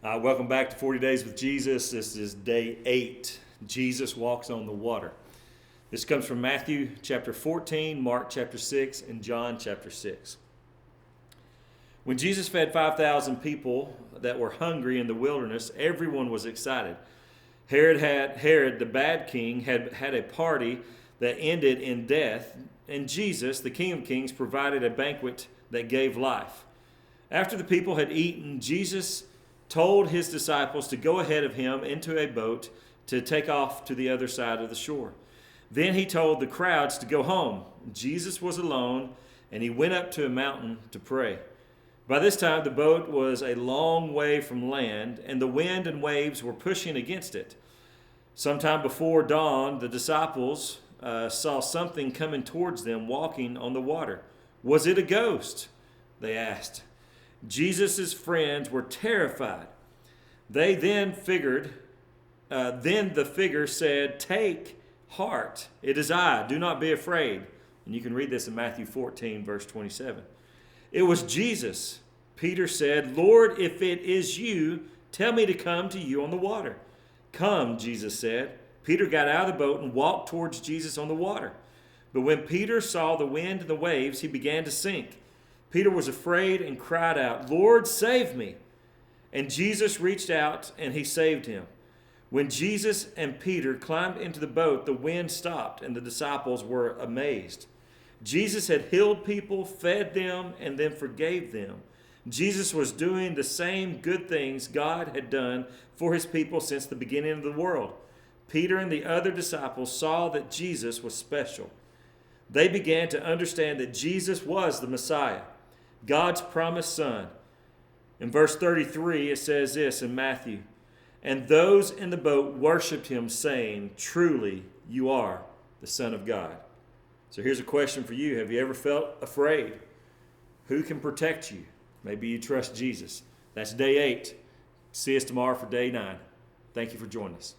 Welcome back to 40 Days with Jesus. This is day 8. Jesus walks on the water. This comes from Matthew chapter 14, Mark chapter 6, and John chapter 6. When Jesus fed 5,000 people that were hungry in the wilderness, everyone was excited. Herod, the bad king, had a party that ended in death, and Jesus, the King of Kings, provided a banquet that gave life. After the people had eaten, Jesus told his disciples to go ahead of him into a boat to take off to the other side of the shore. Then he told the crowds to go home. Jesus was alone, and he went up to a mountain to pray. By this time, the boat was a long way from land, and the wind and waves were pushing against it. Sometime before dawn, the disciples saw something coming towards them walking on the water. Was it a ghost? They asked. Jesus' friends were terrified. They then the figure said, "Take heart, it is I, do not be afraid." And you can read this in Matthew 14, verse 27. It was Jesus. Peter said, "Lord, if it is you, tell me to come to you on the water." "Come," Jesus said. Peter got out of the boat and walked towards Jesus on the water. But when Peter saw the wind and the waves, he began to sink. Peter was afraid and cried out, "Lord, save me." And Jesus reached out and he saved him. When Jesus and Peter climbed into the boat, the wind stopped and the disciples were amazed. Jesus had healed people, fed them, and then forgave them. Jesus was doing the same good things God had done for his people since the beginning of the world. Peter and the other disciples saw that Jesus was special. They began to understand that Jesus was the Messiah, God's promised son. In verse 33, it says this in Matthew, "And those in the boat worshiped him, saying, 'Truly, you are the Son of God.'" So here's a question for you. Have you ever felt afraid? Who can protect you? Maybe you trust Jesus. That's day 8. See us tomorrow for day 9. Thank you for joining us.